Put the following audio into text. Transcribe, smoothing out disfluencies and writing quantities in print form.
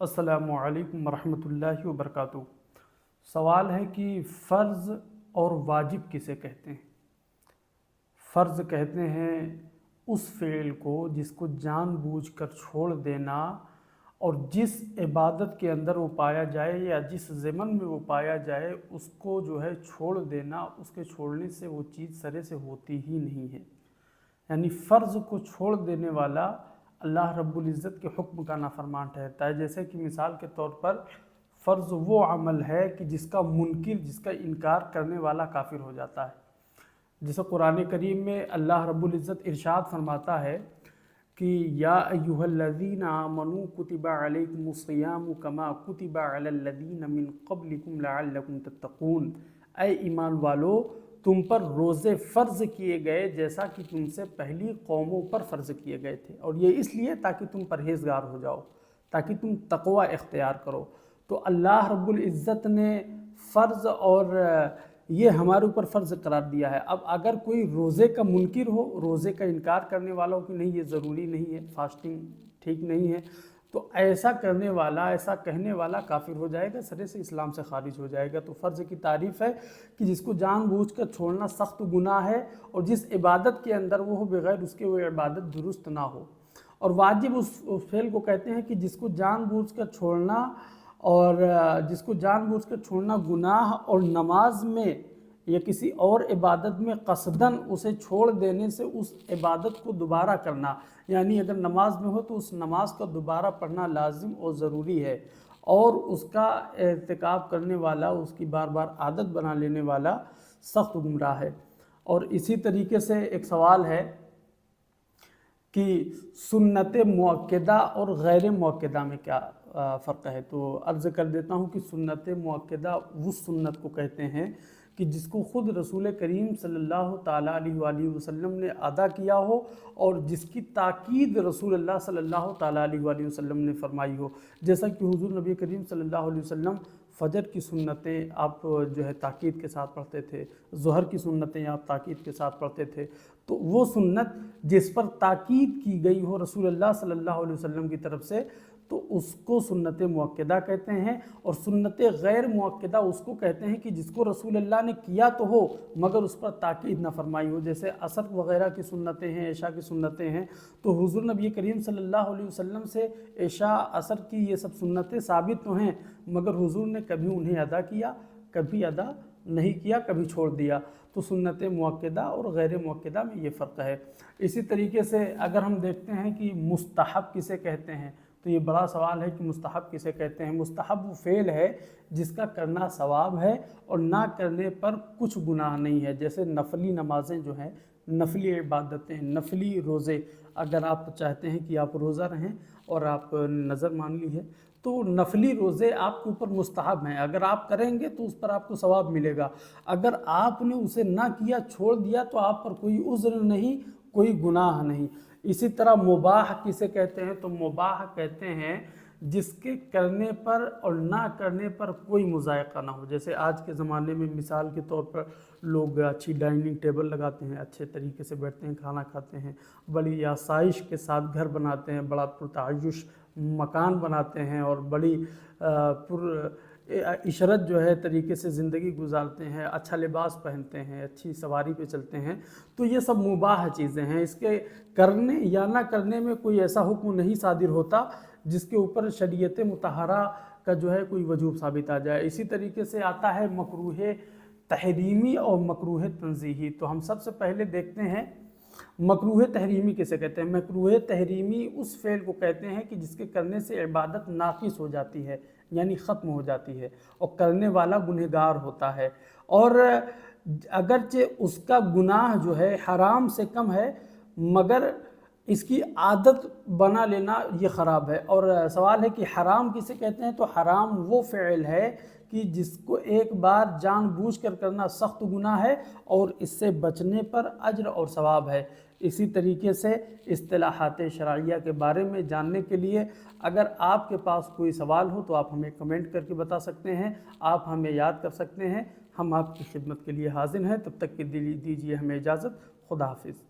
السلام علیکم ورحمۃ اللہ وبرکاتہ۔ سوال ہے کہ فرض اور واجب کسے کہتے ہیں؟ فرض کہتے ہیں اس فعل کو جس کو جان بوجھ کر چھوڑ دینا اور جس عبادت کے اندر وہ پایا جائے یا جس ضمن میں وہ پایا جائے اس کو جو ہے چھوڑ دینا، اس کے چھوڑنے سے وہ چیز سرے سے ہوتی ہی نہیں ہے۔ یعنی فرض کو چھوڑ دینے والا اللہ رب العزت کے حکم کا نافرمان ٹھہرتا ہے۔ جیسے کہ مثال کے طور پر فرض وہ عمل ہے کہ جس کا منکر، جس کا انکار کرنے والا کافر ہو جاتا ہے۔ جیسے قرآن کریم میں اللہ رب العزت ارشاد فرماتا ہے کہ یا ایھا الذین آمنوا کتب علیکم الصیام کما کتب علی الذین من قبلکم لعلکم تتقون، اے ایمان والو تم پر روزے فرض کیے گئے جیسا کہ تم سے پہلی قوموں پر فرض کیے گئے تھے، اور یہ اس لیے تاکہ تم پرہیزگار ہو جاؤ، تاکہ تم تقوی اختیار کرو۔ تو اللہ رب العزت نے فرض اور یہ ہمارے اوپر فرض قرار دیا ہے۔ اب اگر کوئی روزے کا منکر ہو، روزے کا انکار کرنے والا ہو کہ نہیں یہ ضروری نہیں ہے، فاسٹنگ ٹھیک نہیں ہے، تو ایسا کرنے والا، ایسا کہنے والا کافر ہو جائے گا، سرے سے اسلام سے خارج ہو جائے گا۔ تو فرض کی تعریف ہے کہ جس کو جان بوجھ کر چھوڑنا سخت گناہ ہے، اور جس عبادت کے اندر وہ ہو بغیر اس کے وہ عبادت درست نہ ہو۔ اور واجب اس فعل کو کہتے ہیں کہ جس کو جان بوجھ کر چھوڑنا، اور جس کو جان بوجھ کر چھوڑنا گناہ اور نماز میں یا کسی اور عبادت میں قصداً اسے چھوڑ دینے سے اس عبادت کو دوبارہ کرنا، یعنی اگر نماز میں ہو تو اس نماز کا دوبارہ پڑھنا لازم اور ضروری ہے، اور اس کا ارتکاب کرنے والا، اس کی بار بار عادت بنا لینے والا سخت گمراہ ہے۔ اور اسی طریقے سے ایک سوال ہے کہ سنت مؤکدہ اور غیر مؤکدہ میں کیا فرق ہے؟ تو عرض کر دیتا ہوں کہ سنت مؤکدہ وہ سنت کو کہتے ہیں کہ جس کو خود رسول کریم صلی اللہ تعالیٰ علیہ وآلہ وسلم نے ادا کیا ہو، اور جس کی تاکید رسول اللہ صلی اللہ تعالیٰ علیہ وآلہ وسلم نے فرمائی ہو۔ جیسا کہ حضور نبی کریم صلی اللہ علیہ وسلم فجر کی سنتیں آپ جو ہے تاکید کے ساتھ پڑھتے تھے، ظہر کی سنتیں آپ تاکید کے ساتھ پڑھتے تھے، تو وہ سنت جس پر تاکید کی گئی ہو رسول اللہ صلی اللہ علیہ وسلم کی طرف سے، تو اس کو سنت مؤکدہ کہتے ہیں۔ اور سنت غیر مؤکدہ اس کو کہتے ہیں کہ جس کو رسول اللہ نے کیا تو ہو مگر اس پر تاکید نہ فرمائی ہو۔ جیسے عصر وغیرہ کی سنتیں ہیں، عشاء کی سنتیں ہیں، تو حضور نبی کریم صلی اللہ علیہ وسلم سے عشاء عصر کی یہ سب سنتیں ثابت تو ہیں، مگر حضور نے کبھی انہیں ادا کیا، کبھی ادا نہیں کیا، کبھی چھوڑ دیا۔ تو سنت مؤکدہ اور غیر مؤکدہ میں یہ فرق ہے۔ اسی طریقے سے اگر ہم دیکھتے ہیں کہ مستحب کسے کہتے ہیں، تو یہ بڑا سوال ہے کہ مستحب کسے کہتے ہیں۔ مستحب وہ فعل ہے جس کا کرنا ثواب ہے اور نہ کرنے پر کچھ گناہ نہیں ہے۔ جیسے نفلی نمازیں جو ہیں، نفلی عبادتیں، نفلی روزے، اگر آپ چاہتے ہیں کہ آپ روزہ رہیں اور آپ نظر مان لی ہے، تو نفلی روزے آپ کے اوپر مستحب ہیں، اگر آپ کریں گے تو اس پر آپ کو ثواب ملے گا۔ اگر آپ نے اسے نہ کیا، چھوڑ دیا، تو آپ پر کوئی عذر نہیں، کوئی گناہ نہیں۔ اسی طرح مباح کسے کہتے ہیں؟ تو مباح کہتے ہیں جس کے کرنے پر اور نہ کرنے پر کوئی مذائقہ نہ ہو۔ جیسے آج کے زمانے میں مثال کے طور پر لوگ اچھی ڈائننگ ٹیبل لگاتے ہیں، اچھے طریقے سے بیٹھتے ہیں، کھانا کھاتے ہیں، بڑی آسائش کے ساتھ گھر بناتے ہیں، بڑا پرتعیش مکان بناتے ہیں، اور بڑی پر عشرت جو ہے طریقے سے زندگی گزارتے ہیں، اچھا لباس پہنتے ہیں، اچھی سواری پہ چلتے ہیں۔ تو یہ سب مباح چیزیں ہیں، اس کے کرنے یا نہ کرنے میں کوئی ایسا حکم نہیں صادر ہوتا جس کے اوپر شریعت مطہرہ کا جو ہے کوئی وجوب ثابت آ جائے۔ اسی طریقے سے آتا ہے مکروہ تحریمی اور مکروہ تنزیہی۔ تو ہم سب سے پہلے دیکھتے ہیں مکروہ تحریمی کسے کہتے ہیں۔ مکروہ تحریمی اس فعل کو کہتے ہیں کہ جس کے کرنے سے عبادت ناقص ہو جاتی ہے، یعنی ختم ہو جاتی ہے، اور کرنے والا گنہگار ہوتا ہے، اور اگرچہ اس کا گناہ جو ہے حرام سے کم ہے، مگر اس کی عادت بنا لینا یہ خراب ہے۔ اور سوال ہے کہ حرام کسے کہتے ہیں؟ تو حرام وہ فعل ہے کہ جس کو ایک بار جان بوجھ کر کرنا سخت گناہ ہے، اور اس سے بچنے پر اجر اور ثواب ہے۔ اسی طریقے سے اصطلاحات شرعیہ کے بارے میں جاننے کے لیے اگر آپ کے پاس کوئی سوال ہو تو آپ ہمیں کمنٹ کر کے بتا سکتے ہیں، آپ ہمیں یاد کر سکتے ہیں، ہم آپ کی خدمت کے لیے حاضر ہیں۔ تب تک کے دیجیے ہمیں اجازت۔ خدا حافظ۔